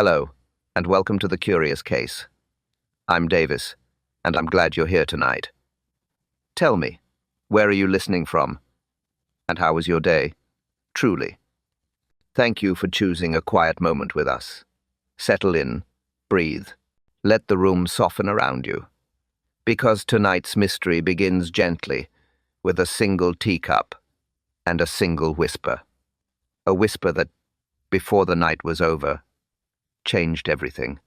Hello, and welcome to The Curious Case. I'm Davis, and I'm glad you're here tonight. Tell me, where are you listening from? And how was your day? Truly. Thank you for choosing a quiet moment with us. Settle in, breathe. Let the room soften around you. Because tonight's mystery begins gently, with a single teacup and a single whisper. A whisper that, before the night was over, changed everything.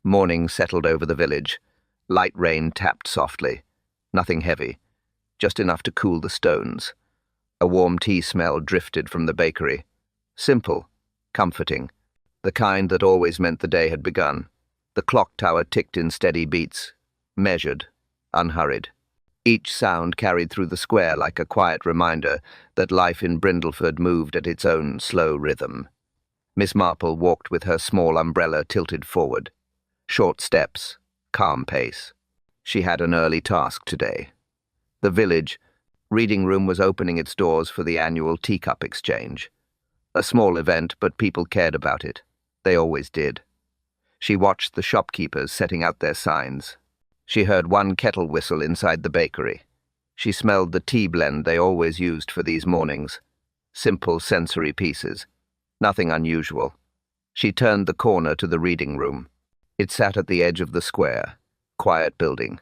Morning settled over the village. Light rain tapped softly. Nothing heavy, just enough to cool the stones. A warm tea smell drifted from the bakery. Simple, comforting, the kind that always meant the day had begun. The clock tower ticked in steady beats, measured, unhurried. Each sound carried through the square like a quiet reminder that life in Brindleford moved at its own slow rhythm. Miss Marple walked with her small umbrella tilted forward. Short steps, calm pace. She had an early task today. The village reading room was opening its doors for the annual teacup exchange. A small event, but people cared about it. They always did. She watched the shopkeepers setting out their signs. She heard one kettle whistle inside the bakery. She smelled the tea blend they always used for these mornings. Simple sensory pieces. Nothing unusual. She turned the corner to the reading room. It sat at the edge of the square. Quiet building.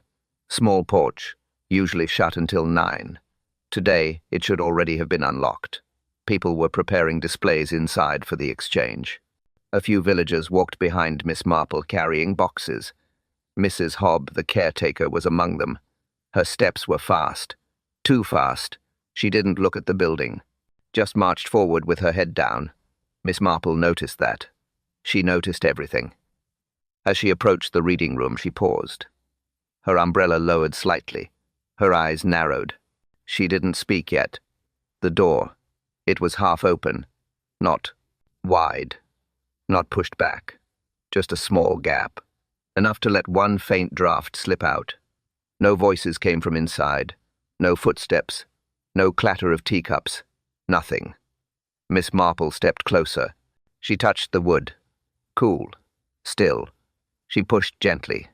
Small porch, usually shut until 9. Today, it should already have been unlocked. People were preparing displays inside for the exchange. A few villagers walked behind Miss Marple carrying boxes. Mrs. Hobb, the caretaker, was among them. Her steps were fast. Too fast. She didn't look at the building. Just marched forward with her head down. Miss Marple noticed that. She noticed everything. As she approached the reading room, she paused. Her umbrella lowered slightly. Her eyes narrowed. She didn't speak yet. The door. It was half open. Not wide. Not pushed back. Just a small gap. Enough to let one faint draft slip out. No voices came from inside. No footsteps. No clatter of teacups. Nothing. Miss Marple stepped closer. She touched the wood. Cool. Still. She pushed gently.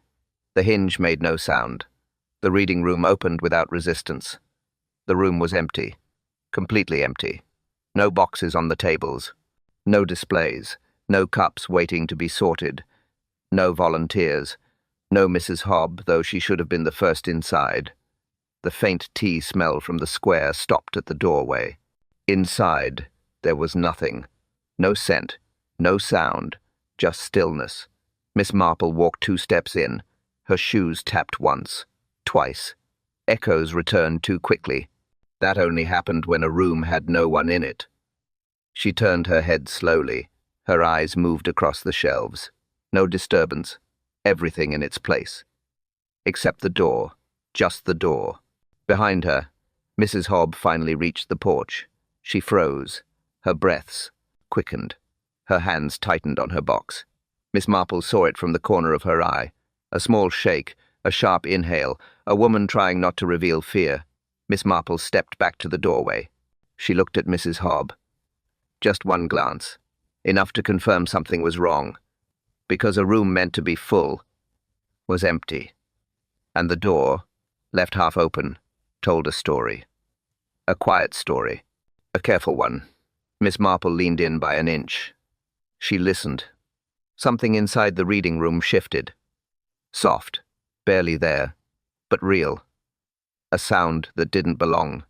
The hinge made no sound. The reading room opened without resistance. The room was empty. Completely empty. No boxes on the tables. No displays. No cups waiting to be sorted. No volunteers. No Mrs. Hobb, though she should have been the first inside. The faint tea smell from the square stopped at the doorway. Inside, there was nothing. No scent. No sound. Just stillness. Miss Marple walked 2 steps in. Her shoes tapped once. Twice. Echoes returned too quickly. That only happened when a room had no one in it. She turned her head slowly. Her eyes moved across the shelves. No disturbance. Everything in its place. Except the door. Just the door. Behind her, Mrs. Hobb finally reached the porch. She froze. Her breaths quickened. Her hands tightened on her box. Miss Marple saw it from the corner of her eye. A small shake, a sharp inhale, a woman trying not to reveal fear. Miss Marple stepped back to the doorway. She looked at Mrs. Hobb. Just one glance. Enough to confirm something was wrong. Because a room meant to be full was empty. And the door, left half open, told a story. A quiet story. A careful one. Miss Marple leaned in by an inch. She listened. Something inside the reading room shifted. Soft, barely there, but real. A sound that didn't belong,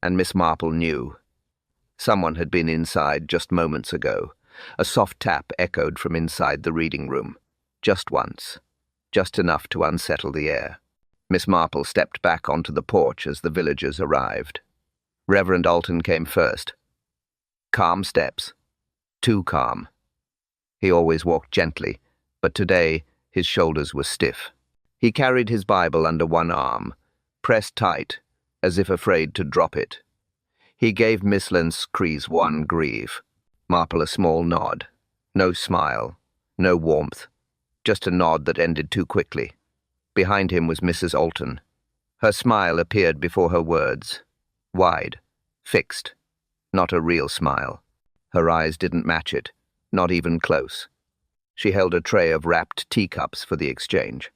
and Miss Marple knew. Someone had been inside just moments ago. A soft tap echoed from inside the reading room. Just once. Just enough to unsettle the air. Miss Marple stepped back onto the porch as the villagers arrived. Reverend Alton came first. Calm steps. Too calm. He always walked gently, but today his shoulders were stiff. He carried his Bible under one arm, pressed tight, as if afraid to drop it. He gave Miss Lenskrees one grieve. Marple a small nod. No smile. No warmth. Just a nod that ended too quickly. Behind him was Mrs. Alton. Her smile appeared before her words. Wide. Fixed. Not a real smile. Her eyes didn't match it. Not even close. She held a tray of wrapped teacups for the exchange.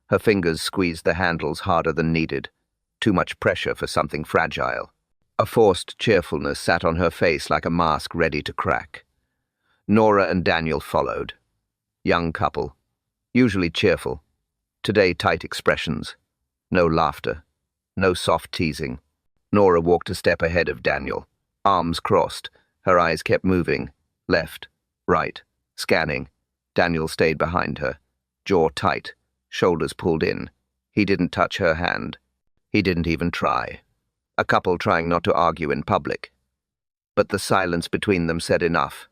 Her fingers squeezed the handles harder than needed. Too much pressure for something fragile. A forced cheerfulness sat on her face like a mask ready to crack. Nora and Daniel followed. Young couple. Usually cheerful. Today tight expressions. No laughter. No soft teasing. Nora walked a step ahead of Daniel. Arms crossed. Her eyes kept moving. Left. Right. Scanning. Daniel stayed behind her. Jaw tight. Shoulders pulled in. He didn't touch her hand. He didn't even try. A couple trying not to argue in public. But the silence between them said enough.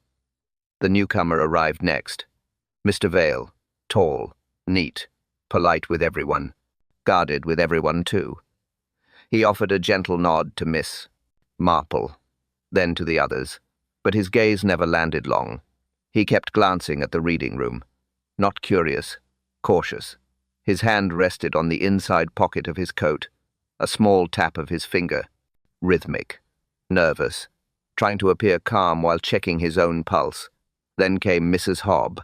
The newcomer arrived next. Mr. Vale. Tall. Neat. Polite with everyone. Guarded with everyone too. He offered a gentle nod to Miss Marple, then to the others, but his gaze never landed long. He kept glancing at the reading room. Not curious. Cautious. His hand rested on the inside pocket of his coat, a small tap of his finger. Rhythmic. Nervous. Trying to appear calm while checking his own pulse. Then came Mrs. Hobb,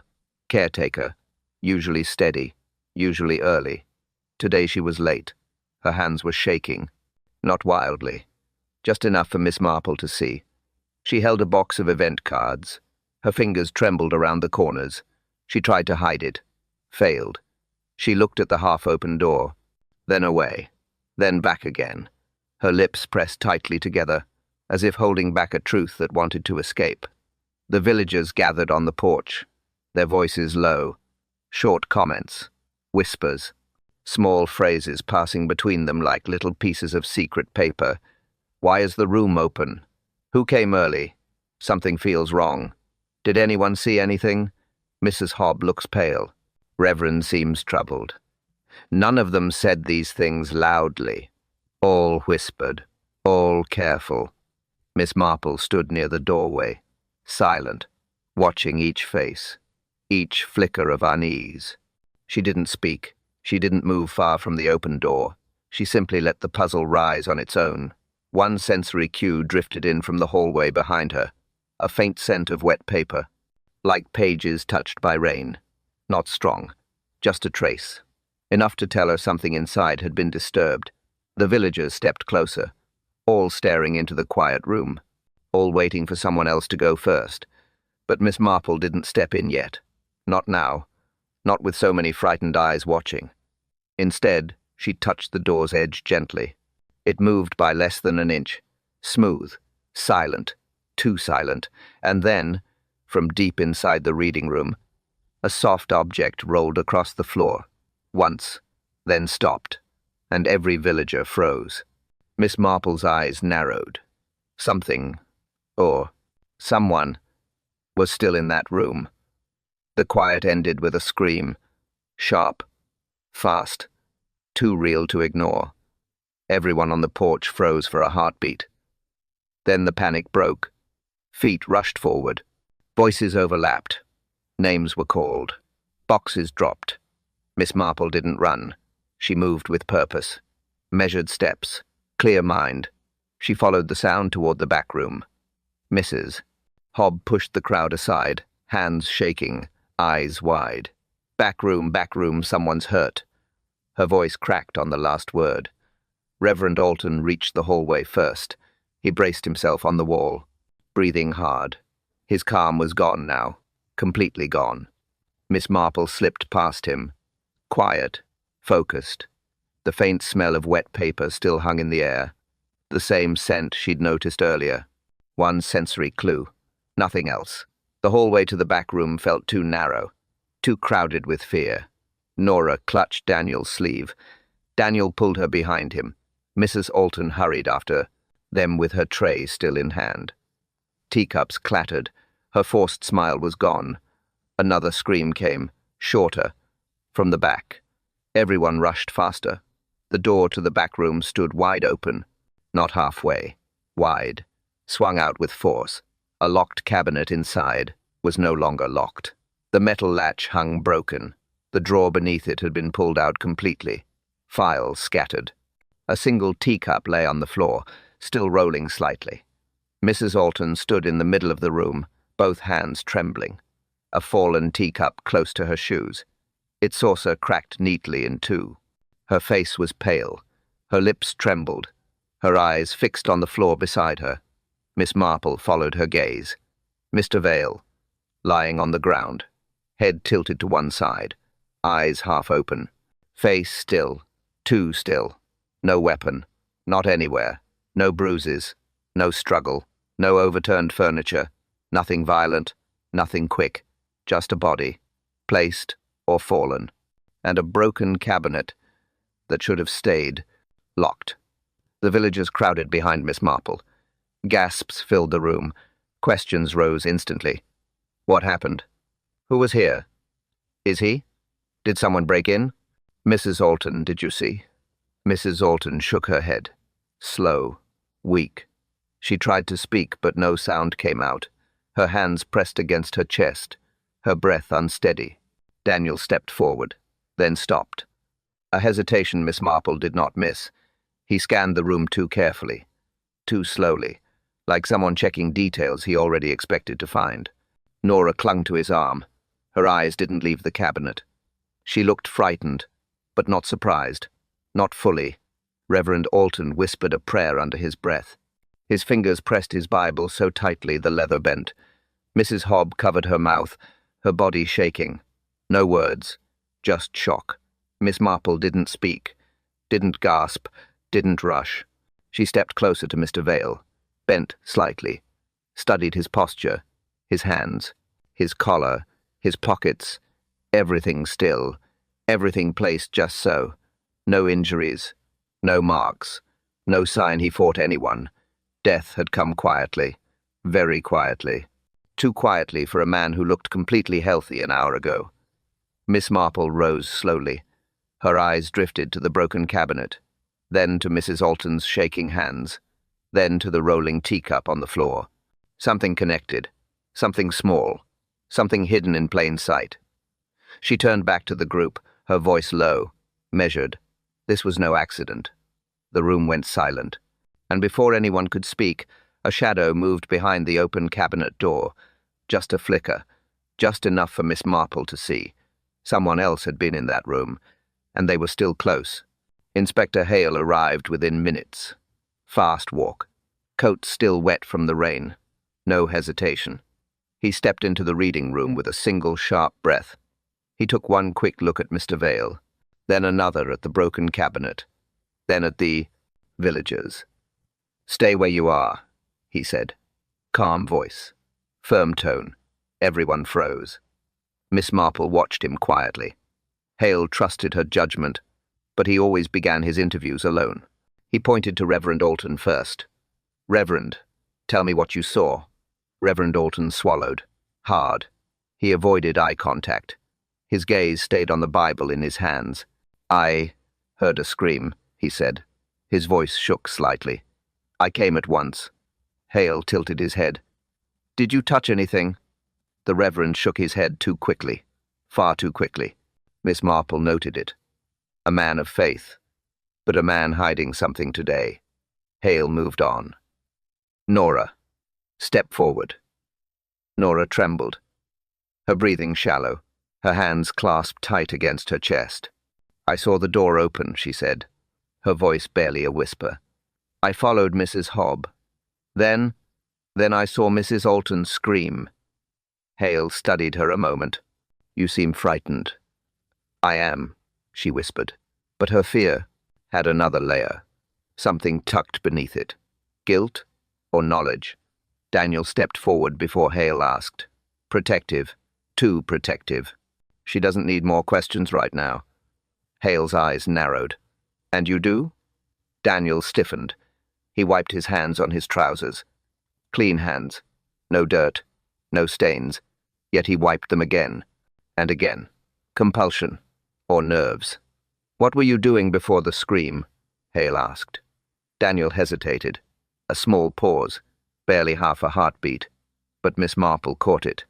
caretaker, usually steady, usually early. Today she was late. Her hands were shaking. Not wildly. Just enough for Miss Marple to see. She held a box of event cards. Her fingers trembled around the corners. She tried to hide it. Failed. She looked at the half-open door. Then away. Then back again. Her lips pressed tightly together, as if holding back a truth that wanted to escape. The villagers gathered on the porch, their voices low. Short comments. Whispers. Small phrases passing between them like little pieces of secret paper. Why is the room open? Who came early? Something feels wrong. Did anyone see anything? Mrs. Hobb looks pale. Reverend seems troubled. None of them said these things loudly. All whispered. All careful. Miss Marple stood near the doorway, silent, watching each face, each flicker of unease. She didn't speak. She didn't move far from the open door. She simply let the puzzle rise on its own. One sensory cue drifted in from the hallway behind her, a faint scent of wet paper, like pages touched by rain. Not strong, just a trace. Enough to tell her something inside had been disturbed. The villagers stepped closer, all staring into the quiet room, all waiting for someone else to go first. But Miss Marple didn't step in yet. Not now. Not with so many frightened eyes watching. Instead, she touched the door's edge gently. It moved by less than an inch. Smooth, silent, too silent. And then, from deep inside the reading room, a soft object rolled across the floor. Once, then stopped, and every villager froze. Miss Marple's eyes narrowed. Something, or someone, was still in that room. The quiet ended with a scream. Sharp. Fast. Too real to ignore. Everyone on the porch froze for a heartbeat. Then the panic broke. Feet rushed forward. Voices overlapped. Names were called. Boxes dropped. Miss Marple didn't run. She moved with purpose. Measured steps. Clear mind. She followed the sound toward the back room. Mrs. Hobb pushed the crowd aside, hands shaking, eyes wide. Back room, someone's hurt. Her voice cracked on the last word. Reverend Alton reached the hallway first. He braced himself on the wall, breathing hard. His calm was gone now, completely gone. Miss Marple slipped past him, quiet, focused. The faint smell of wet paper still hung in the air, the same scent she'd noticed earlier. One sensory clue, nothing else. The hallway to the back room felt too narrow, too crowded with fear. Nora clutched Daniel's sleeve. Daniel pulled her behind him. Mrs. Alton hurried after them with her tray still in hand. Teacups clattered. Her forced smile was gone. Another scream came, shorter, from the back. Everyone rushed faster. The door to the back room stood wide open, not halfway, wide, swung out with force. A locked cabinet inside was no longer locked. The metal latch hung broken. The drawer beneath it had been pulled out completely. Files scattered. A single teacup lay on the floor, still rolling slightly. Mrs. Alton stood in the middle of the room, both hands trembling. a fallen teacup close to her shoes. Its saucer cracked neatly in two. Her face was pale. Her lips trembled. Her eyes fixed on the floor beside her. Miss Marple followed her gaze. Mr. Vale, lying on the ground, head tilted to one side, eyes half open, face still, too still. No weapon, not anywhere, no bruises, no struggle, no overturned furniture, nothing violent, nothing quick, just a body, placed or fallen, and a broken cabinet that should have stayed locked. The villagers crowded behind Miss Marple. Gasps filled the room. Questions rose instantly. What happened? Who was here? Is he? Did someone break in? Mrs. Alton, did you see? Mrs. Alton shook her head. Slow, weak. She tried to speak, but no sound came out. Her hands pressed against her chest, her breath unsteady. Daniel stepped forward, then stopped. A hesitation Miss Marple did not miss. He scanned the room too carefully, too slowly, like someone checking details he already expected to find. Nora clung to his arm. Her eyes didn't leave the cabinet. She looked frightened, but not surprised. Not fully. Reverend Alton whispered a prayer under his breath. His fingers pressed his Bible so tightly the leather bent. Mrs. Hobb covered her mouth, her body shaking. No words, just shock. Miss Marple didn't speak, didn't gasp, didn't rush. She stepped closer to Mr. Vale, bent slightly, studied his posture, his hands, his collar, his pockets, everything still, everything placed just so. No injuries, no marks, no sign he fought anyone. Death had come quietly, very quietly. Too quietly for a man who looked completely healthy an hour ago. Miss Marple rose slowly. Her eyes drifted to the broken cabinet, then to Mrs. Alton's shaking hands, then to the rolling teacup on the floor. Something connected, something small, something hidden in plain sight. She turned back to the group, her voice low, measured. This was no accident. The room went silent, and before anyone could speak, a shadow moved behind the open cabinet door. Just a flicker, just enough for Miss Marple to see. Someone else had been in that room, and they were still close. Inspector Hale arrived within minutes. Fast walk, coat still wet from the rain. No hesitation. He stepped into the reading room with a single sharp breath. He took one quick look at Mr. Vale, then another at the broken cabinet, then at the villagers. "Stay where you are," he said. Calm voice, firm tone. Everyone froze. Miss Marple watched him quietly. Hale trusted her judgment, but he always began his interviews alone. He pointed to Reverend Alton first. "Reverend, tell me what you saw." Reverend Alton swallowed, hard. He avoided eye contact. His gaze stayed on the Bible in his hands. "I heard a scream," he said. His voice shook slightly. "I came at once." Hale tilted his head. "Did you touch anything?" The Reverend shook his head too quickly, far too quickly. Miss Marple noted it. A man of faith, but a man hiding something today. Hale moved on. "Nora, step forward." Nora trembled, her breathing shallow, her hands clasped tight against her chest. "I saw the door open," she said, her voice barely a whisper. "I followed Mrs. Hobb. Then I saw Mrs. Alton scream." Hale studied her a moment. "You seem frightened." "I am," she whispered, but her fear had another layer, something tucked beneath it. Guilt or knowledge? Daniel stepped forward before Hale asked. Protective, too protective. "She doesn't need more questions right now." Hale's eyes narrowed. "And you do?" Daniel stiffened. He wiped his hands on his trousers. Clean hands. No dirt. No stains. Yet he wiped them again. And again. Compulsion. Or nerves. "What were you doing before the scream?" Hale asked. Daniel hesitated. A small pause. Barely half a heartbeat. But Miss Marple caught it.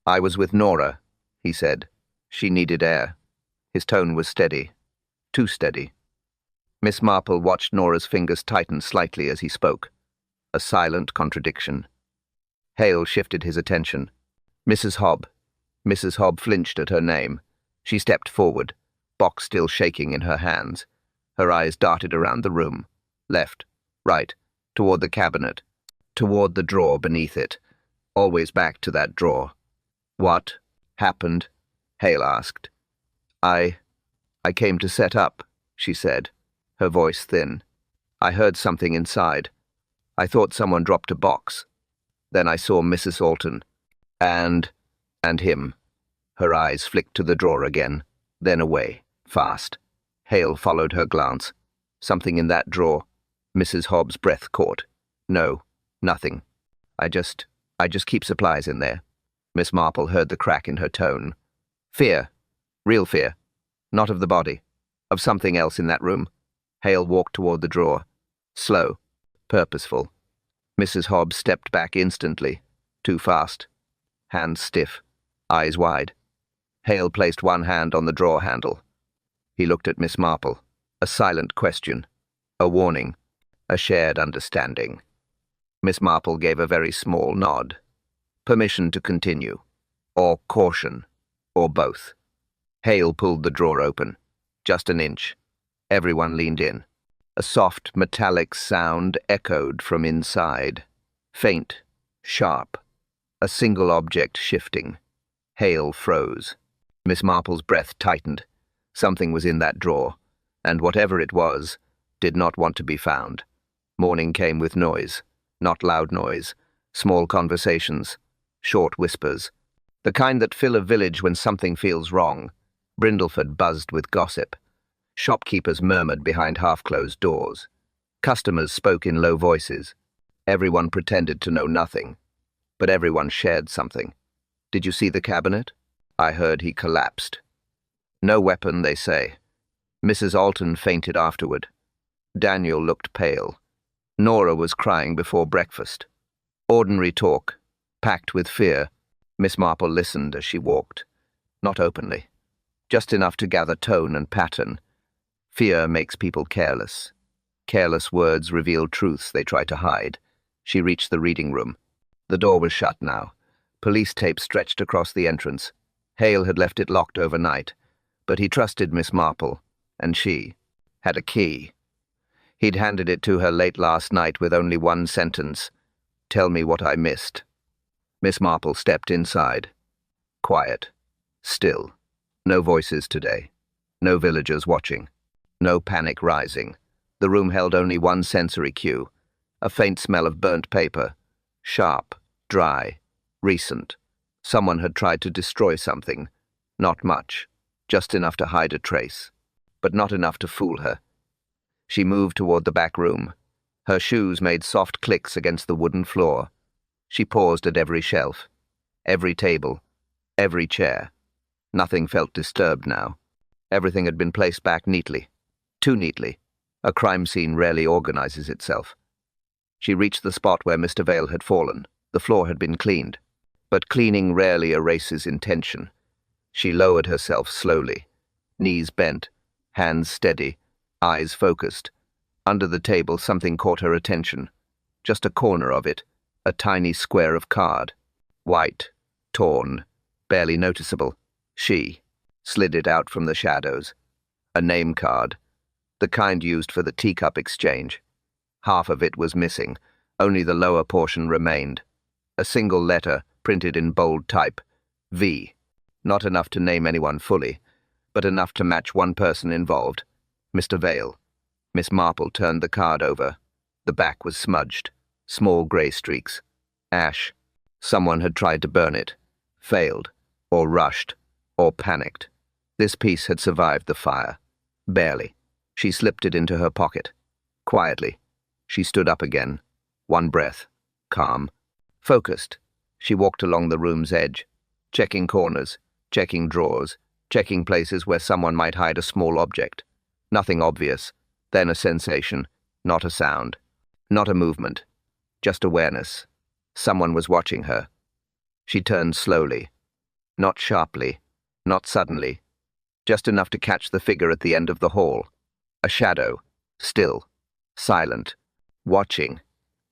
"I was with Nora," he said. "She needed air." His tone was steady. Too steady. Miss Marple watched Nora's fingers tighten slightly as he spoke. A silent contradiction. Hale shifted his attention. "Mrs. Hobb, Mrs. Hobb flinched at her name. She stepped forward, box still shaking in her hands. Her eyes darted around the room. Left, right, toward the cabinet, toward the drawer beneath it. Always back to that drawer. "What happened?" Hale asked. I came to set up," she said, her voice thin. "I heard something inside. I thought someone dropped a box. Then I saw Mrs. Alton. And him." Her eyes flicked to the drawer again, then away, fast. Hale followed her glance. "Something in that drawer." Mrs. Hobbs' breath caught. "No, nothing. I just keep supplies in there." Miss Marple heard the crack in her tone. "Fear. Real fear. Not of the body. Of something else in that room." Hale walked toward the drawer. Slow. Purposeful. Mrs. Hobbs stepped back instantly. Too fast. Hands stiff. Eyes wide. Hale placed one hand on the drawer handle. He looked at Miss Marple. A silent question. A warning. A shared understanding. Miss Marple gave a very small nod. Permission to continue. Or caution. Or both. Hale pulled the drawer open. Just an inch. Everyone leaned in. A soft, metallic sound echoed from inside. Faint. Sharp. A single object shifting. Hale froze. Miss Marple's breath tightened. Something was in that drawer, and whatever it was, did not want to be found. Morning came with noise. Not loud noise. Small conversations. Short whispers. The kind that fill a village when something feels wrong. Brindleford buzzed with gossip. Shopkeepers murmured behind half-closed doors. Customers spoke in low voices. Everyone pretended to know nothing, but everyone shared something. "Did you see the cabinet?" I heard he collapsed. "No weapon, they say." Mrs. Alton fainted afterward. Daniel looked pale. Nora was crying before breakfast. Ordinary talk, packed with fear. Miss Marple listened as she walked. Not openly. Just enough to gather tone and pattern. Fear makes people careless. Careless words reveal truths they try to hide. She reached the reading room. The door was shut now. Police tape stretched across the entrance. Hale had left it locked overnight, but he trusted Miss Marple, and she had a key. He'd handed it to her late last night with only one sentence: "Tell me what I missed." Miss Marple stepped inside. Quiet. Still. No voices today. No villagers watching. No panic rising. The room held only one sensory cue. A faint smell of burnt paper. Sharp. Dry. Recent. Someone had tried to destroy something. Not much. Just enough to hide a trace. But not enough to fool her. She moved toward the back room. Her shoes made soft clicks against the wooden floor. She paused at every shelf. Every table. Every chair. Nothing felt disturbed now. Everything had been placed back neatly. Too neatly. A crime scene rarely organizes itself. She reached the spot where Mr. Vale had fallen. The floor had been cleaned. But cleaning rarely erases intention. She lowered herself slowly. Knees bent. Hands steady. Eyes focused. Under the table, something caught her attention. Just a corner of it. A tiny square of card. White. Torn. Barely noticeable. She slid it out from the shadows. A name card. The kind used for the teacup exchange. Half of it was missing. Only the lower portion remained. A single letter, printed in bold type. V. Not enough to name anyone fully, but enough to match one person involved. Mr. Vale. Miss Marple turned the card over. The back was smudged. Small grey streaks. Ash. Someone had tried to burn it. Failed. Or rushed. Or panicked. This piece had survived the fire. Barely. She slipped it into her pocket. Quietly. She stood up again. One breath. Calm. Focused. She walked along the room's edge, checking corners, checking drawers, checking places where someone might hide a small object. Nothing obvious. Then a sensation. Not a sound. Not a movement. Just awareness. Someone was watching her. She turned slowly. Not sharply. Not suddenly. Just enough to catch the figure at the end of the hall. A shadow. Still. Silent. Watching.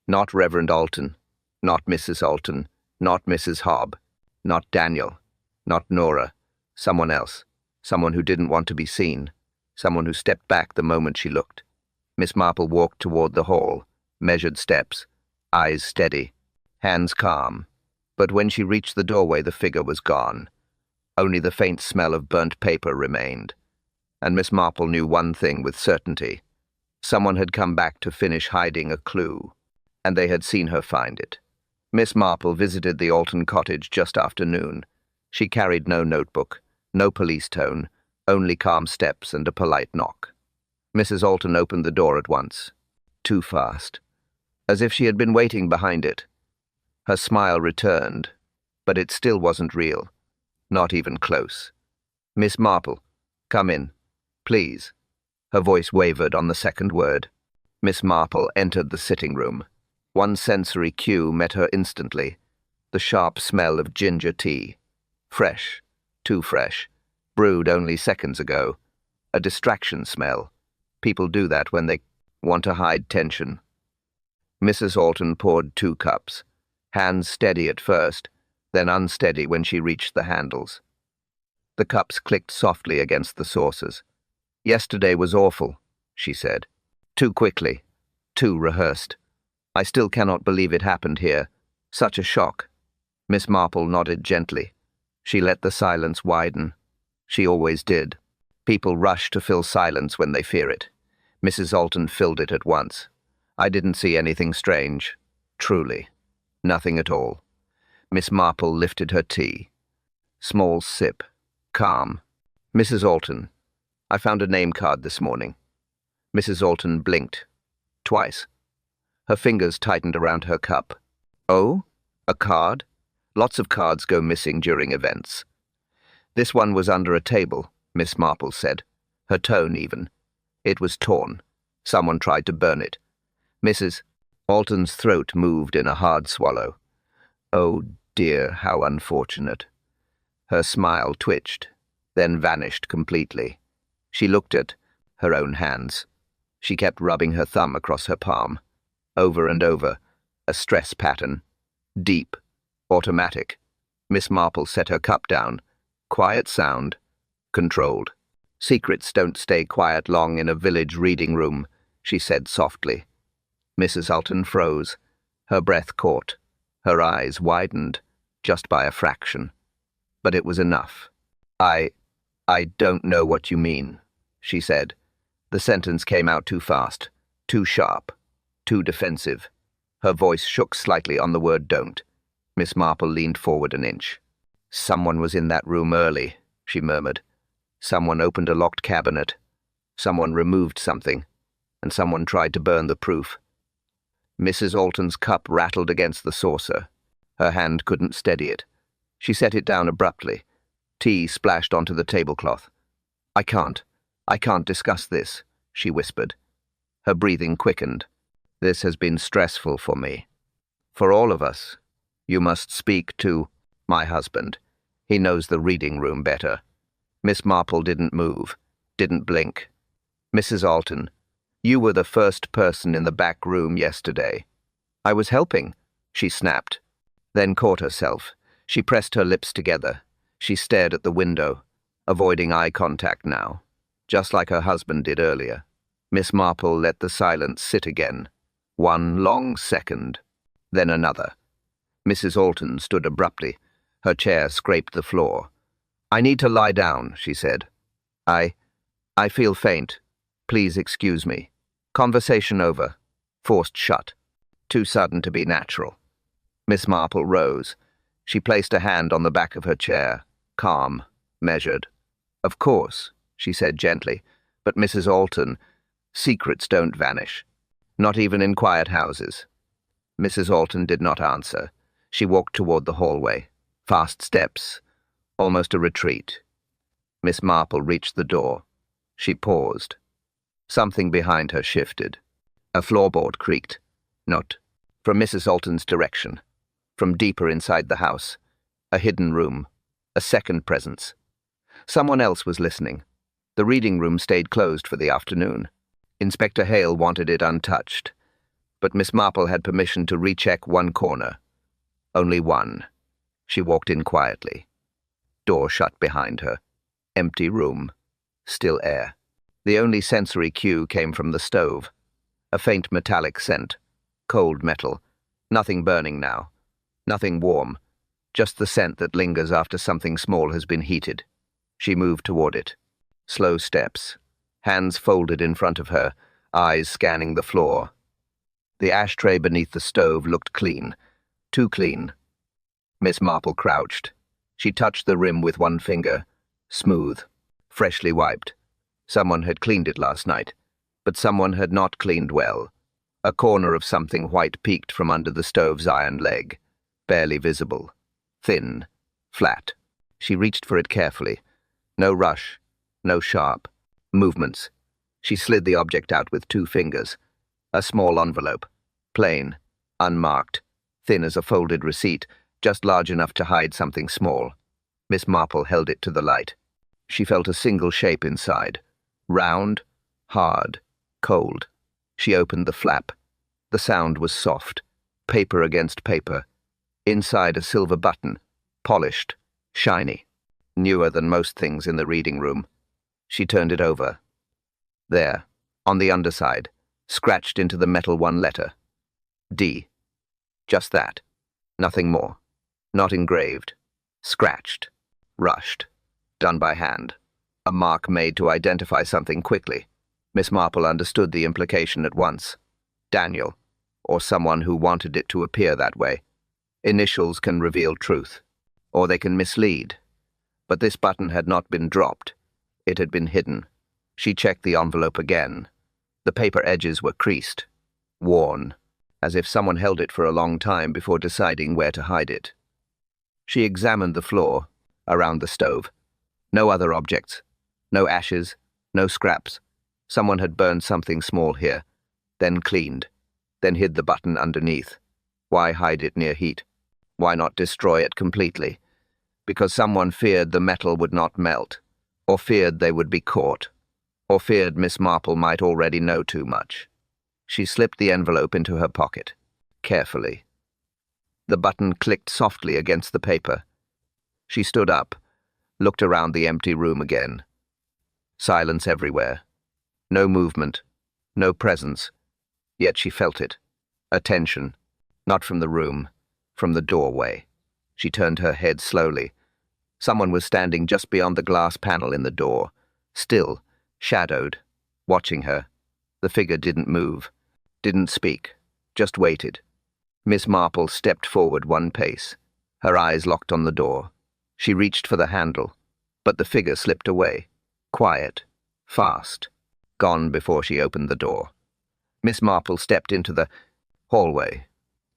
Not Reverend Alton. Not Mrs. Alton. Not Mrs. Hobb. Not Daniel. Not Nora. Someone else. Someone who didn't want to be seen. Someone who stepped back the moment she looked. Miss Marple walked toward the hall, measured steps, eyes steady, hands calm. But when she reached the doorway, the figure was gone. Only the faint smell of burnt paper remained. And Miss Marple knew one thing with certainty. Someone had come back to finish hiding a clue, and they had seen her find it. Miss Marple visited the Alton cottage just after noon. She carried no notebook, no police tone, only calm steps and a polite knock. Mrs. Alton opened the door at once, too fast, as if she had been waiting behind it. Her smile returned, but it still wasn't real, not even close. "Miss Marple, come in, please." Her voice wavered on the second word. Miss Marple entered the sitting room. One sensory cue met her instantly, the sharp smell of ginger tea. Fresh, too fresh, brewed only seconds ago. A distraction smell. People do that when they want to hide tension. Mrs. Alton poured 2 cups, hands steady at first, then unsteady when she reached the handles. The cups clicked softly against the saucers. "Yesterday was awful," she said. "Too quickly, too rehearsed. I still cannot believe it happened here. Such a shock." Miss Marple nodded gently. She let the silence widen. She always did. People rush to fill silence when they fear it. Mrs. Alton filled it at once. "I didn't see anything strange. Truly. Nothing at all." Miss Marple lifted her tea. Small sip. Calm. "Mrs. Alton, I found a name card this morning." Mrs. Alton blinked. Twice. Her fingers tightened around her cup. "Oh? A card? Lots of cards go missing during events." "This one was under a table," Miss Marple said, her tone even. "It was torn. Someone tried to burn it." Mrs. Alton's throat moved in a hard swallow. "Oh dear, how unfortunate." Her smile twitched, then vanished completely. She looked at her own hands. She kept rubbing her thumb across her palm. Over and over, a stress pattern. Deep. Automatic. Miss Marple set her cup down. Quiet sound. Controlled. "Secrets don't stay quiet long in a village reading room," she said softly. Mrs. Alton froze. Her breath caught. Her eyes widened, just by a fraction. But it was enough. I don't know what you mean," she said. The sentence came out too fast, too sharp, too defensive. Her voice shook slightly on the word don't. Miss Marple leaned forward an inch. "Someone was in that room early," she murmured. "Someone opened a locked cabinet. Someone removed something. And someone tried to burn the proof." Mrs. Alton's cup rattled against the saucer. Her hand couldn't steady it. She set it down abruptly. Tea splashed onto the tablecloth. I can't discuss this," she whispered. Her breathing quickened. "This has been stressful for me. For all of us. You must speak to my husband. He knows the reading room better." Miss Marple didn't move, didn't blink. "Mrs. Alton, you were the first person in the back room yesterday." "I was helping," she snapped, then caught herself. She pressed her lips together. She stared at the window, avoiding eye contact now, just like her husband did earlier. Miss Marple let the silence sit again. One long second, then another. Mrs. Alton stood abruptly. Her chair scraped the floor. "I need to lie down," she said. I feel faint. Please excuse me." Conversation over. Forced shut. Too sudden to be natural. Miss Marple rose. She placed a hand on the back of her chair, calm, measured. "Of course," she said gently, "but Mrs. Alton, secrets don't vanish. Not even in quiet houses." Mrs. Alton did not answer. She walked toward the hallway. Fast steps. Almost a retreat. Miss Marple reached the door. She paused. Something behind her shifted. A floorboard creaked. Not from Mrs. Alton's direction. From deeper inside the house. A hidden room. A second presence. Someone else was listening. The reading room stayed closed for the afternoon. Inspector Hale wanted it untouched. But Miss Marple had permission to recheck one corner. Only one. She walked in quietly. Door shut behind her. Empty room. Still air. The only sensory cue came from the stove. A faint metallic scent. Cold metal. Nothing burning now. Nothing warm. Just the scent that lingers after something small has been heated. She moved toward it. Slow steps. Hands folded in front of her, eyes scanning the floor. The ashtray beneath the stove looked clean. Too clean. Miss Marple crouched. She touched the rim with one finger. Smooth. Freshly wiped. Someone had cleaned it last night, but someone had not cleaned well. A corner of something white peeked from under the stove's iron leg. Barely visible. Thin. Flat. She reached for it carefully. No rush. No sharp movements. She slid the object out with 2 fingers. A small envelope. Plain. Unmarked. Thin as a folded receipt, just large enough to hide something small. Miss Marple held it to the light. She felt a single shape inside. Round, hard, cold. She opened the flap. The sound was soft. Paper against paper. Inside a silver button. Polished. Shiny. Newer than most things in the reading room. She turned it over. There, on the underside, scratched into the metal one letter. D. Just that. Nothing more. Not engraved. Scratched. Rushed. Done by hand. A mark made to identify something quickly. Miss Marple understood the implication at once. Daniel, or someone who wanted it to appear that way. Initials can reveal truth, or they can mislead. But this button had not been dropped. It had been hidden. She checked the envelope again. The paper edges were creased, worn, as if someone held it for a long time before deciding where to hide it. She examined the floor, around the stove. No other objects. No ashes, no scraps. Someone had burned something small here, then cleaned, then hid the button underneath. Why hide it near heat? Why not destroy it completely? Because someone feared the metal would not melt, or feared they would be caught, or feared Miss Marple might already know too much. She slipped the envelope into her pocket, carefully. The button clicked softly against the paper. She stood up, looked around the empty room again. Silence everywhere. No movement, no presence. Yet she felt it. Attention. Not from the room, from the doorway. She turned her head slowly. Someone was standing just beyond the glass panel in the door, still, shadowed, watching her. The figure didn't move, didn't speak, just waited. Miss Marple stepped forward 1 pace, her eyes locked on the door. She reached for the handle, but the figure slipped away, quiet, fast, gone before she opened the door. Miss Marple stepped into the hallway.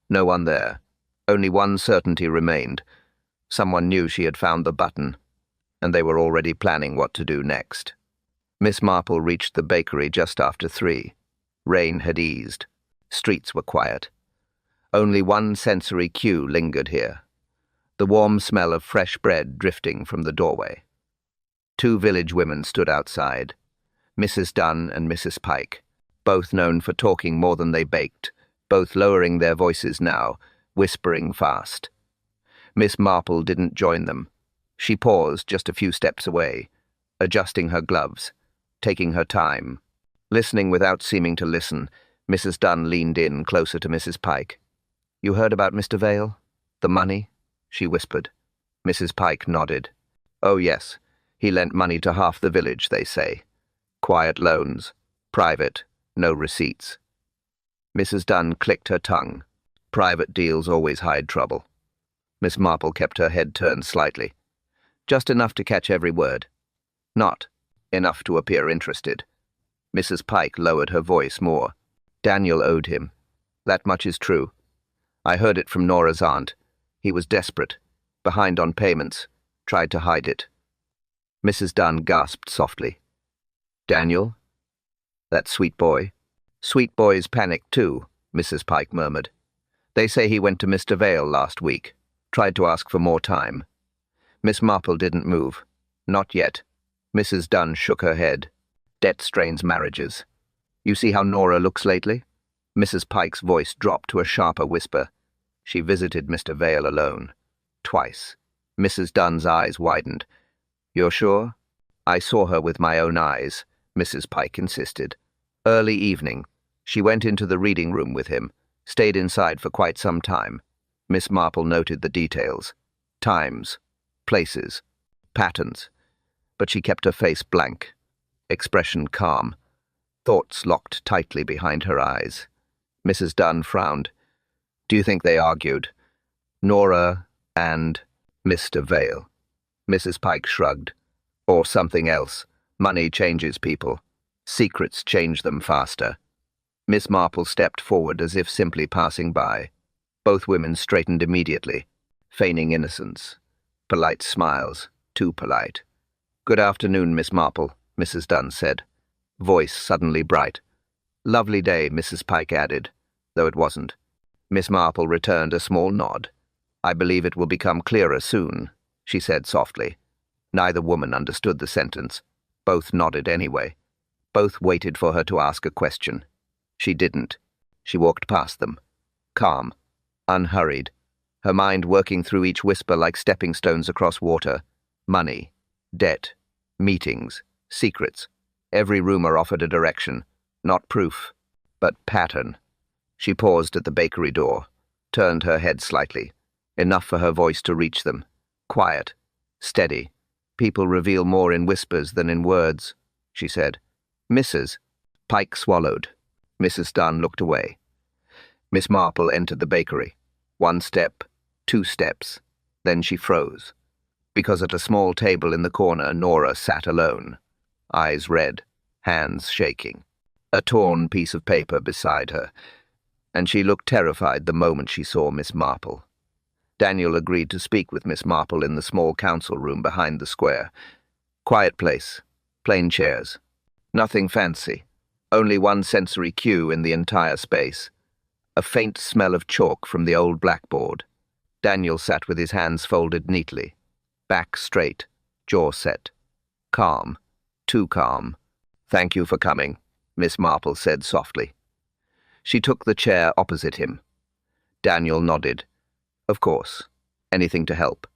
No one there. Only one certainty remained. Someone knew she had found the button, and they were already planning what to do next. Miss Marple reached the bakery just after 3. Rain had eased. Streets were quiet. Only one sensory cue lingered here. The warm smell of fresh bread drifting from the doorway. 2 village women stood outside. Mrs. Dunn and Mrs. Pike, both known for talking more than they baked, both lowering their voices now, whispering fast. Miss Marple didn't join them. She paused just a few steps away, adjusting her gloves, taking her time. Listening without seeming to listen, Mrs. Dunn leaned in closer to Mrs. Pike. "You heard about Mr. Vale? The money?" she whispered. Mrs. Pike nodded. "Oh, yes. He lent money to half the village, they say. Quiet loans. Private. No receipts." Mrs. Dunn clicked her tongue. Private deals always hide trouble. Miss Marple kept her head turned slightly. Just enough to catch every word. Not enough to appear interested. Mrs. Pike lowered her voice more. "Daniel owed him. That much is true. I heard it from Nora's aunt. He was desperate, behind on payments, tried to hide it." Mrs. Dunn gasped softly. "Daniel? That sweet boy?" "Sweet boys panic too," Mrs. Pike murmured. "They say he went to Mr. Vale last week, tried to ask for more time." Miss Marple didn't move. Not yet. Mrs. Dunn shook her head. "Debt strains marriages. You see how Nora looks lately?" Mrs. Pike's voice dropped to a sharper whisper. "She visited Mr. Vale alone. Twice. Mrs. Dunn's eyes widened. You're sure? I saw her with my own eyes, Mrs. Pike insisted. Early evening. She went into the reading room with him, stayed inside for quite some time. Miss Marple noted the details. Times, places, patterns. But she kept her face blank, expression calm, thoughts locked tightly behind her eyes. Mrs. Dunn frowned. Do you think they argued? Nora and Mr. Vale. Mrs. Pike shrugged. Or something else. Money changes people. Secrets change them faster. Miss Marple stepped forward as if simply passing by. Both women straightened immediately, feigning innocence. Polite smiles, too polite. Good afternoon, Miss Marple, Mrs. Dunn said, voice suddenly bright. Lovely day, Mrs. Pike added, though it wasn't. Miss Marple returned a small nod. I believe it will become clearer soon, she said softly. Neither woman understood the sentence. Both nodded anyway. Both waited for her to ask a question. She didn't. She walked past them, calm, unhurried, her mind working through each whisper like stepping stones across water. Money, debt, meetings, secrets. Every rumor offered a direction, not proof, but pattern. She paused at the bakery door, turned her head slightly, enough for her voice to reach them. Quiet, steady. People reveal more in whispers than in words, she said. Mrs. Pike swallowed. Mrs. Dunn looked away. Miss Marple entered the bakery. 1 step, 2 steps. Then she froze, because at a small table in the corner Nora sat alone, eyes red, hands shaking, a torn piece of paper beside her, and she looked terrified the moment she saw Miss Marple. Daniel agreed to speak with Miss Marple in the small council room behind the square. Quiet place, plain chairs. Nothing fancy, only one sensory cue in the entire space. A faint smell of chalk from the old blackboard. Daniel sat with his hands folded neatly, back straight, jaw set. Calm, too calm. Thank you for coming, Miss Marple said softly. She took the chair opposite him. Daniel nodded. Of course, anything to help.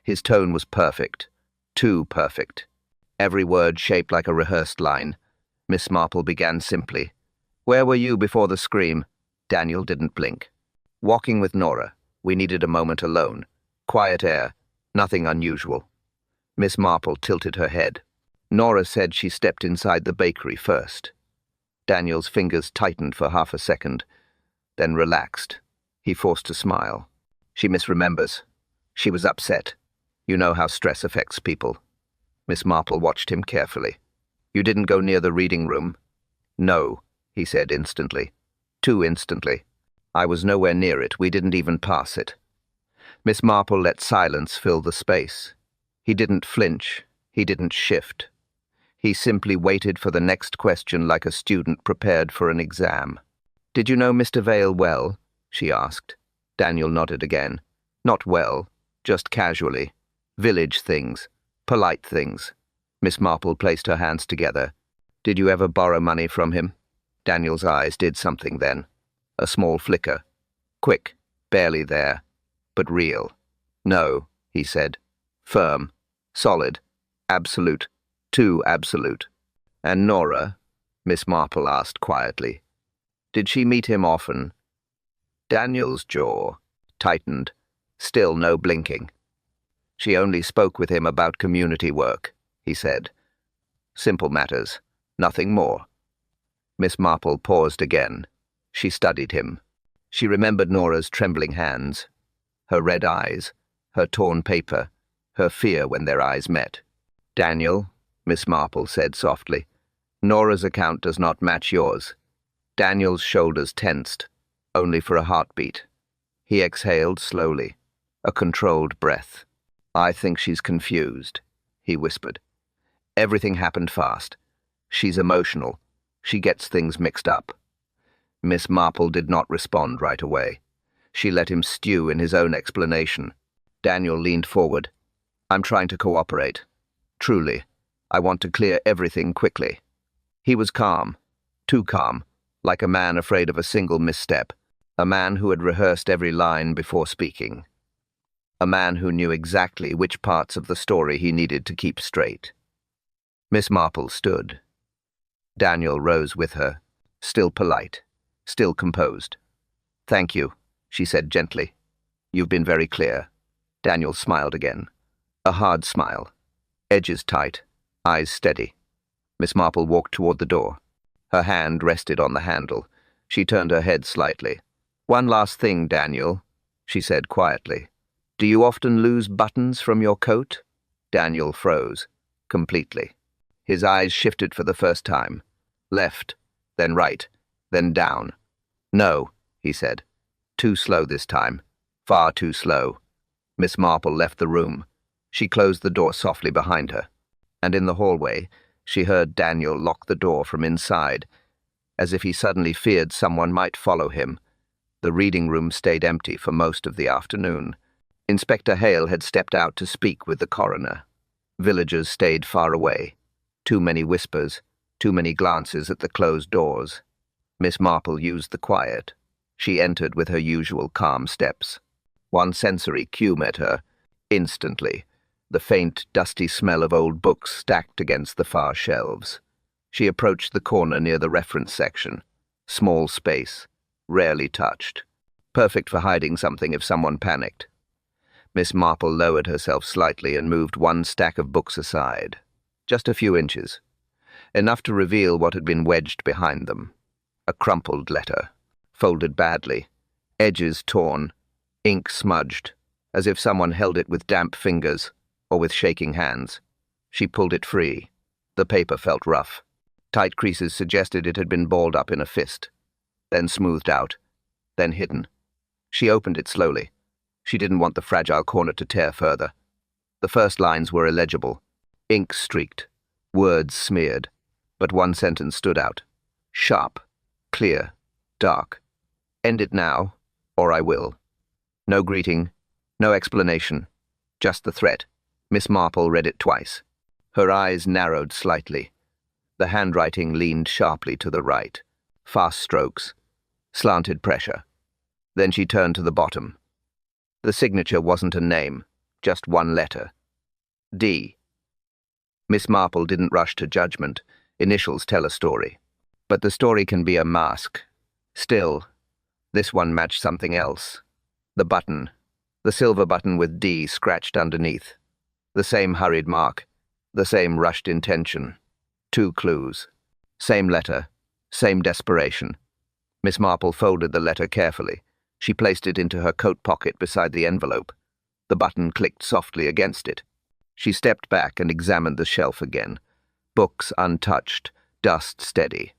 His tone was perfect, too perfect. Every word shaped like a rehearsed line. Miss Marple began simply. Where were you before the scream? Daniel didn't blink. Walking with Nora. We needed a moment alone. Quiet air. Nothing unusual. Miss Marple tilted her head. Nora said she stepped inside the bakery first. Daniel's fingers tightened for half a second, then relaxed. He forced a smile. She misremembers. She was upset. You know how stress affects people. Miss Marple watched him carefully. You didn't go near the reading room? No, he said instantly. Too instantly. I was nowhere near it. We didn't even pass it. Miss Marple let silence fill the space. He didn't flinch. He didn't shift. He simply waited for the next question like a student prepared for an exam. Did you know Mr. Vale well? She asked. Daniel nodded again. Not well, just casually. Village things. Polite things. Miss Marple placed her hands together. Did you ever borrow money from him? Daniel's eyes did something then. A small flicker. Quick, barely there, but real. No, he said. Firm. Solid. Absolute. Too absolute. And Nora? Miss Marple asked quietly. Did she meet him often? Daniel's jaw tightened. Still no blinking. She only spoke with him about community work, he said. Simple matters, nothing more. Miss Marple paused again. She studied him. She remembered Nora's trembling hands, her red eyes, her torn paper, her fear when their eyes met. Daniel, Miss Marple said softly, Nora's account does not match yours. Daniel's shoulders tensed, only for a heartbeat. He exhaled slowly, a controlled breath. I think she's confused, he whispered. Everything happened fast. She's emotional. She gets things mixed up. Miss Marple did not respond right away. She let him stew in his own explanation. Daniel leaned forward. I'm trying to cooperate. Truly. I want to clear everything quickly. He was calm. Too calm. Like a man afraid of a single misstep. A man who had rehearsed every line before speaking. a man who knew exactly which parts of the story he needed to keep straight. Miss Marple stood. Daniel rose with her, still polite, still composed. "Thank you," she said gently. "You've been very clear." Daniel smiled again. A hard smile. Edges tight, eyes steady. Miss Marple walked toward the door. Her hand rested on the handle. She turned her head slightly. "One last thing, Daniel," she said quietly. "Do you often lose buttons from your coat?" Daniel froze, completely. His eyes shifted for the first time. Left, then right, then down. "No," he said. "Too slow this time. Far too slow." Miss Marple left the room. She closed the door softly behind her. And in the hallway, she heard Daniel lock the door from inside, as if he suddenly feared someone might follow him. The reading room stayed empty for most of the afternoon. Inspector Hale had stepped out to speak with the coroner. Villagers stayed far away. Too many whispers, too many glances at the closed doors. Miss Marple used the quiet. She entered with her usual calm steps. One sensory cue met her. Instantly, the faint, dusty smell of old books stacked against the far shelves. She approached the corner near the reference section. Small space, rarely touched. Perfect for hiding something if someone panicked. Miss Marple lowered herself slightly and moved one stack of books aside. Just a few inches. Enough to reveal what had been wedged behind them. A crumpled letter, folded badly, edges torn, ink smudged, as if someone held it with damp fingers or with shaking hands. She pulled it free. The paper felt rough. Tight creases suggested it had been balled up in a fist, then smoothed out, then hidden. She opened it slowly. She didn't want the fragile corner to tear further. The first lines were illegible, ink streaked, words smeared, but one sentence stood out. Sharp, clear, dark. "End it now, or I will." No greeting, no explanation, just the threat. Miss Marple read it twice. Her eyes narrowed slightly. The handwriting leaned sharply to the right. Fast strokes, slanted pressure. Then she turned to the bottom. The signature wasn't a name, just one letter. D. Miss Marple didn't rush to judgment. Initials tell a story. But the story can be a mask. Still, this one matched something else. The button. The silver button with D scratched underneath. The same hurried mark. The same rushed intention. 2 clues. Same letter. Same desperation. Miss Marple folded the letter carefully. She placed it into her coat pocket beside the envelope. The button clicked softly against it. She stepped back and examined the shelf again. Books untouched, dust steady.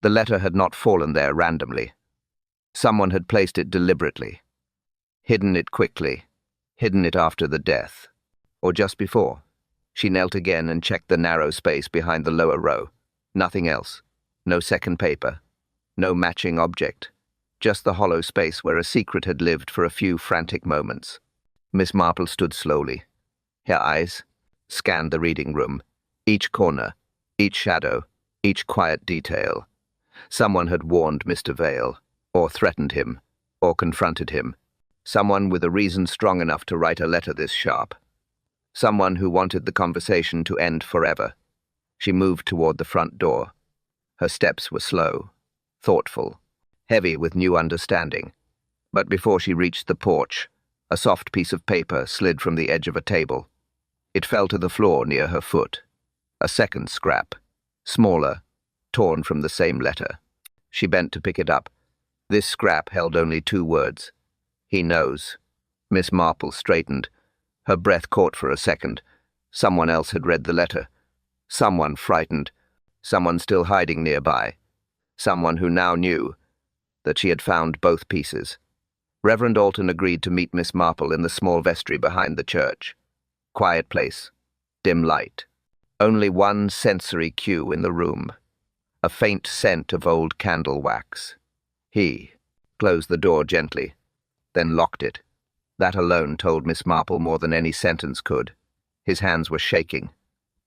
The letter had not fallen there randomly. Someone had placed it deliberately. Hidden it quickly. Hidden it after the death. Or just before. She knelt again and checked the narrow space behind the lower row. Nothing else. No second paper. No matching object. Just the hollow space where a secret had lived for a few frantic moments. Miss Marple stood slowly. Her eyes scanned the reading room. Each corner, each shadow, each quiet detail. Someone had warned Mr. Vale, or threatened him, or confronted him. Someone with a reason strong enough to write a letter this sharp. Someone who wanted the conversation to end forever. She moved toward the front door. Her steps were slow, thoughtful, heavy with new understanding. But before she reached the porch, a soft piece of paper slid from the edge of a table. It fell to the floor near her foot. A second scrap, smaller, torn from the same letter. She bent to pick it up. This scrap held only 2 words. He knows. Miss Marple straightened. Her breath caught for a second. Someone else had read the letter. Someone frightened. Someone still hiding nearby. Someone who now knew that she had found both pieces. Reverend Alton agreed to meet Miss Marple in the small vestry behind the church. Quiet place. Dim light. Only one sensory cue in the room. A faint scent of old candle wax. He closed the door gently, then locked it. That alone told Miss Marple more than any sentence could. His hands were shaking.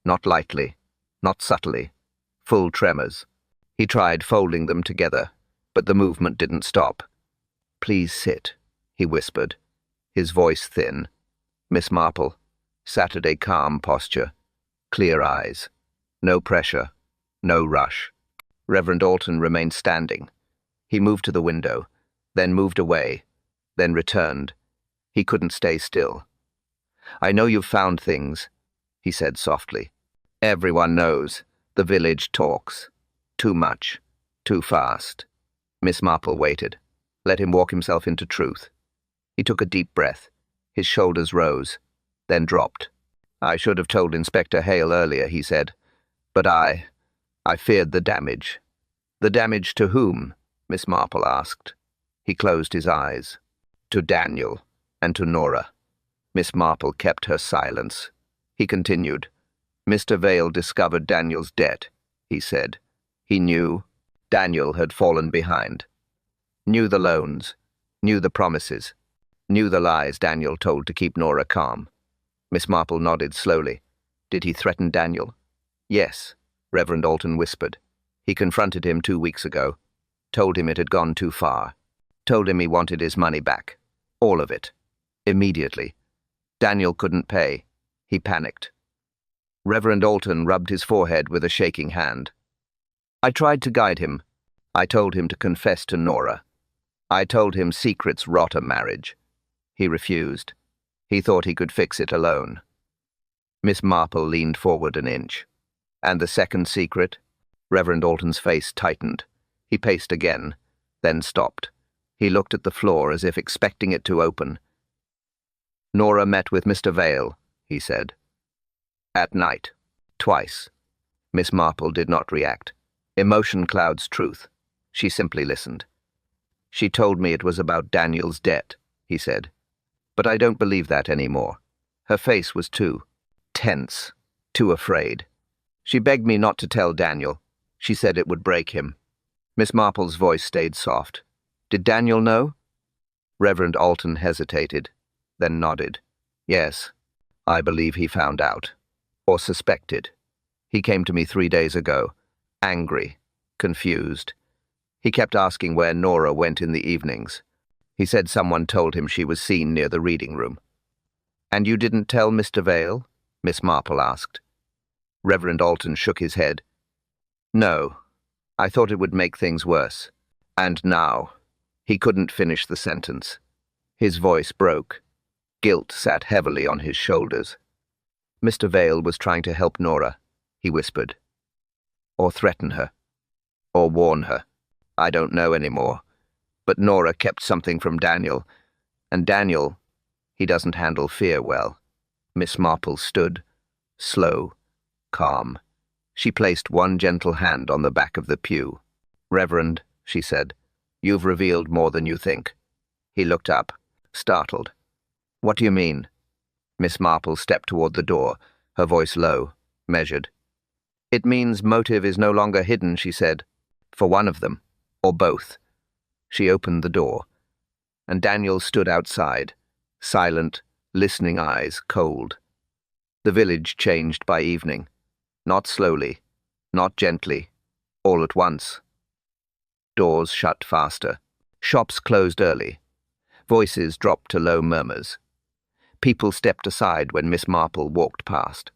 Not lightly, not subtly. Full tremors. He tried folding them together, but the movement didn't stop. "Please sit," he whispered, his voice thin. Miss Marple. Saturday calm posture. Clear eyes. No pressure. No rush. Reverend Alton remained standing. He moved to the window, then moved away, then returned. He couldn't stay still. "I know you've found things," he said softly. "Everyone knows. The village talks. Too much. Too fast." Miss Marple waited. Let him walk himself into truth. He took a deep breath. His shoulders rose, then dropped. "I should have told Inspector Hale earlier," he said. "But I feared the damage." "The damage to whom?" Miss Marple asked. He closed his eyes. "To Daniel and to Nora." Miss Marple kept her silence. He continued. "Mr. Vale discovered Daniel's debt," he said. He knew Daniel had fallen behind. Knew the loans, knew the promises, knew the lies Daniel told to keep Nora calm. Miss Marple nodded slowly. "Did he threaten Daniel?" "Yes," Reverend Alton whispered. "He confronted him 2 weeks ago. Told him it had gone too far. Told him he wanted his money back. All of it. Immediately. Daniel couldn't pay. He panicked." Reverend Alton rubbed his forehead with a shaking hand. "I tried to guide him. I told him to confess to Nora. I told him secrets rot a marriage. He refused. He thought he could fix it alone." Miss Marple leaned forward an inch. "And the second secret?" Reverend Alton's face tightened. He paced again, then stopped. He looked at the floor as if expecting it to open. "Nora met with Mr. Vale," he said. "At night. Twice." Miss Marple did not react. Emotion clouds truth. She simply listened. "She told me it was about Daniel's debt," he said. "But I don't believe that anymore." Her face was too tense, too afraid. "She begged me not to tell Daniel. She said it would break him." Miss Marple's voice stayed soft. "Did Daniel know?" Reverend Alton hesitated, then nodded. "Yes, I believe he found out. Or suspected. He came to me 3 days ago, angry, confused. He kept asking where Nora went in the evenings. He said someone told him she was seen near the reading room." "And you didn't tell Mr. Vale?" Miss Marple asked. Reverend Alton shook his head. "No, I thought it would make things worse. And now—" He couldn't finish the sentence. His voice broke. Guilt sat heavily on his shoulders. "Mr. Vale was trying to help Nora," he whispered. "Or threaten her. Or warn her. I don't know anymore. But Nora kept something from Daniel. And Daniel, he doesn't handle fear well." Miss Marple stood, slow, calm. She placed one gentle hand on the back of the pew. "Reverend," she said, "you've revealed more than you think." He looked up, startled. "What do you mean?" Miss Marple stepped toward the door, her voice low, measured. "It means motive is no longer hidden," she said. "For one of them, or both." She opened the door, and Daniel stood outside, silent, listening eyes cold. The village changed by evening. Not slowly, not gently, all at once. Doors shut faster. Shops closed early. Voices dropped to low murmurs. People stepped aside when Miss Marple walked past.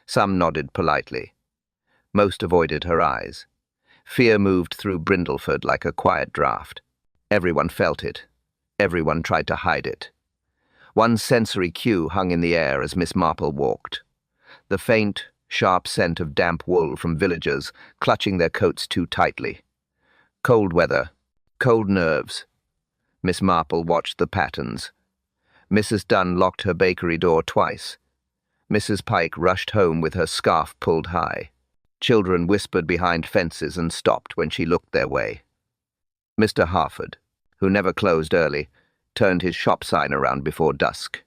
Some nodded politely. Most avoided her eyes. Fear moved through Brindleford like a quiet draught. Everyone felt it. Everyone tried to hide it. One sensory cue hung in the air as Miss Marple walked. The faint, sharp scent of damp wool from villagers clutching their coats too tightly. Cold weather, cold nerves. Miss Marple watched the patterns. Mrs. Dunn locked her bakery door twice. Mrs. Pike rushed home with her scarf pulled high. Children whispered behind fences and stopped when she looked their way. Mr. Harford, who never closed early, turned his shop sign around before dusk.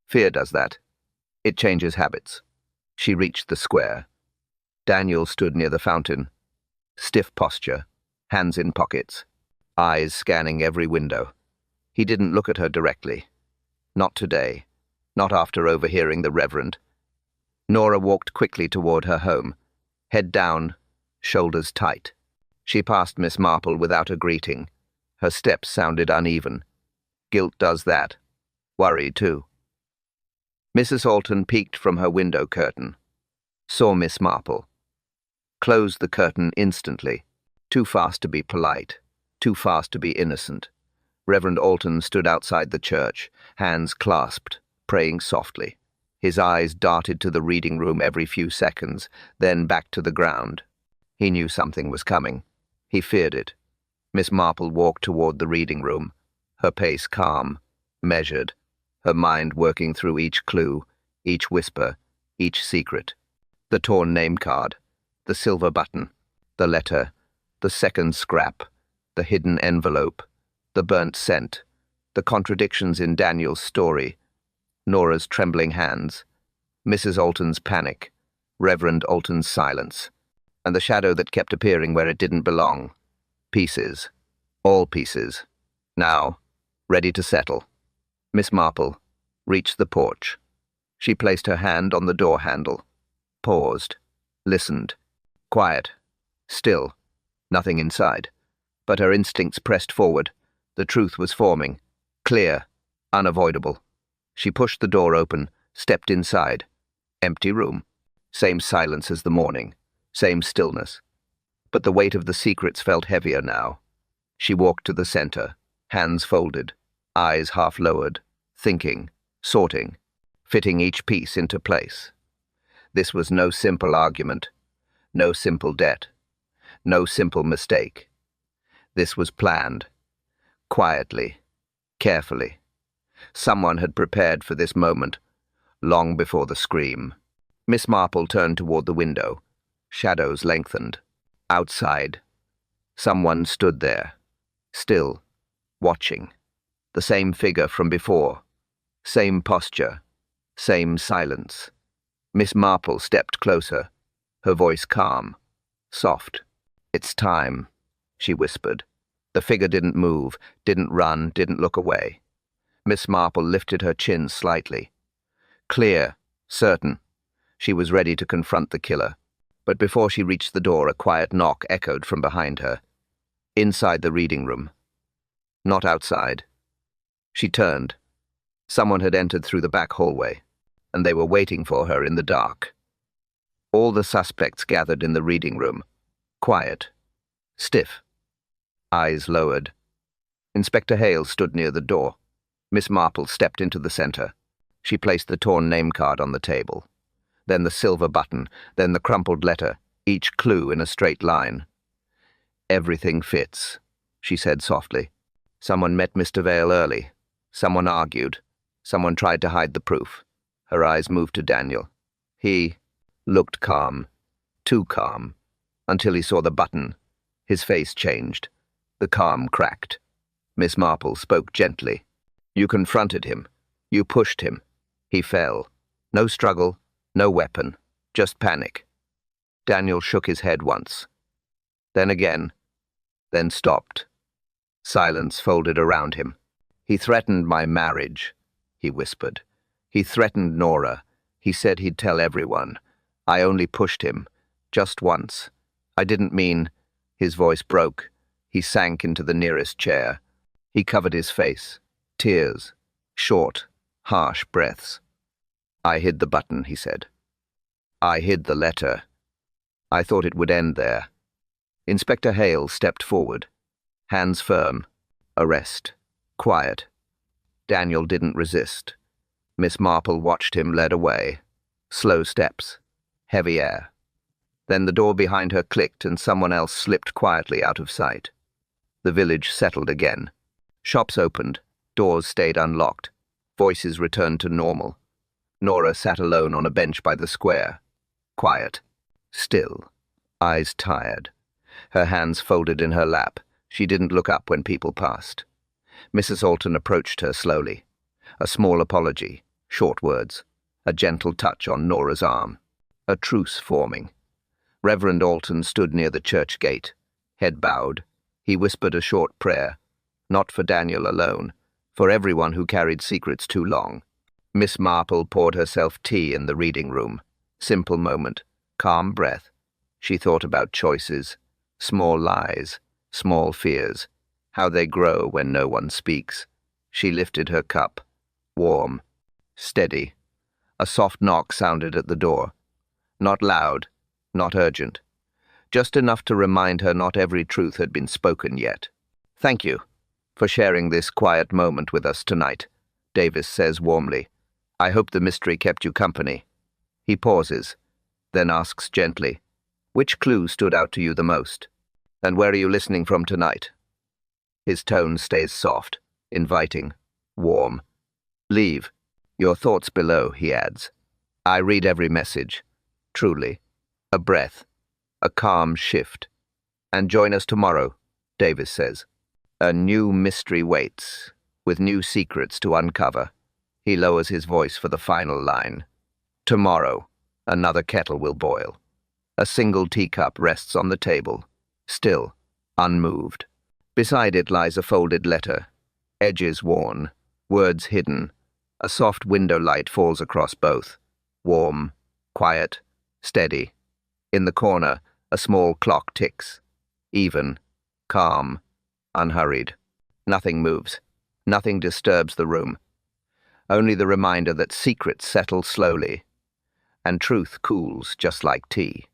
Fear does that. It changes habits. She reached the square. Daniel stood near the fountain. Stiff posture, hands in pockets, eyes scanning every window. He didn't look at her directly. Not today. Not after overhearing the Reverend. Nora walked quickly toward her home, head down, shoulders tight. She passed Miss Marple without a greeting. Her steps sounded uneven. Guilt does that. Worry, too. Mrs. Alton peeked from her window curtain, saw Miss Marple, closed the curtain instantly, too fast to be polite, too fast to be innocent. Reverend Alton stood outside the church, hands clasped, praying softly. His eyes darted to the reading room every few seconds, then back to the ground. He knew something was coming. He feared it. Miss Marple walked toward the reading room, her pace calm, measured, her mind working through each clue, each whisper, each secret. The torn name card, the silver button, the letter, the second scrap, the hidden envelope, the burnt scent, the contradictions in Daniel's story, Nora's trembling hands, Mrs. Alton's panic, Reverend Alton's silence, and the shadow that kept appearing where it didn't belong. Pieces. All pieces. Now, ready to settle. Miss Marple reached the porch. She placed her hand on the door handle, paused, listened. Quiet. Still. Nothing inside. But her instincts pressed forward. The truth was forming. Clear. Unavoidable. She pushed the door open, stepped inside. Empty room. Same silence as the morning. Same stillness. But the weight of the secrets felt heavier now. She walked to the center, hands folded, eyes half lowered, thinking, sorting, fitting each piece into place. This was no simple argument, no simple debt, no simple mistake. This was planned, quietly, carefully. Someone had prepared for this moment, long before the scream. Miss Marple turned toward the window. Shadows lengthened. Outside, someone stood there, still, watching. The same figure from before, same posture, same silence. Miss Marple stepped closer, her voice calm, soft. "It's time," she whispered. The figure didn't move, didn't run, didn't look away. Miss Marple lifted her chin slightly. Clear, certain. She was ready to confront the killer. But before she reached the door, a quiet knock echoed from behind her. Inside the reading room. Not outside. She turned. Someone had entered through the back hallway, and they were waiting for her in the dark. All the suspects gathered in the reading room. Quiet. Stiff. Eyes lowered. Inspector Hale stood near the door. Miss Marple stepped into the center. She placed the torn name card on the table. Then the silver button, then the crumpled letter, each clue in a straight line. "Everything fits," she said softly. "Someone met Mr. Vale early. Someone argued. Someone tried to hide the proof." Her eyes moved to Daniel. He looked calm, too calm, until he saw the button. His face changed. The calm cracked. Miss Marple spoke gently. "You confronted him. You pushed him. He fell. No struggle. No weapon, just panic." Daniel shook his head once, then again, then stopped. Silence folded around him. "He threatened my marriage," he whispered. "He threatened Nora. He said he'd tell everyone. I only pushed him, just once. I didn't mean—" His voice broke. He sank into the nearest chair. He covered his face. Tears. Short, harsh breaths. "I hid the button," he said. "I hid the letter. I thought it would end there." Inspector Hale stepped forward. Hands firm. Arrest. Quiet. Daniel didn't resist. Miss Marple watched him led away. Slow steps. Heavy air. Then the door behind her clicked and someone else slipped quietly out of sight. The village settled again. Shops opened. Doors stayed unlocked. Voices returned to normal. Nora sat alone on a bench by the square. Quiet. Still. Eyes tired. Her hands folded in her lap. She didn't look up when people passed. Mrs. Alton approached her slowly. A small apology. Short words. A gentle touch on Nora's arm. A truce forming. Reverend Alton stood near the church gate. Head bowed. He whispered a short prayer. Not for Daniel alone. For everyone who carried secrets too long. Miss Marple poured herself tea in the reading room. Simple moment. Calm breath. She thought about choices. Small lies. Small fears. How they grow when no one speaks. She lifted her cup. Warm. Steady. A soft knock sounded at the door. Not loud, not urgent. Just enough to remind her not every truth had been spoken yet. "Thank you for sharing this quiet moment with us tonight," Davis says warmly. "I hope the mystery kept you company." He pauses, then asks gently, "Which clue stood out to you the most? And where are you listening from tonight?" His tone stays soft, inviting, warm. "Leave your thoughts below," he adds. "I read every message. Truly. A breath. A calm shift. And join us tomorrow," Davis says. "A new mystery waits, with new secrets to uncover." He lowers his voice for the final line. "Tomorrow, another kettle will boil." A single teacup rests on the table, still, unmoved. Beside it lies a folded letter, edges worn, words hidden. A soft window light falls across both, warm, quiet, steady. In the corner, a small clock ticks, even, calm, unhurried. Nothing moves, nothing disturbs the room. Only the reminder that secrets settle slowly, and truth cools just like tea.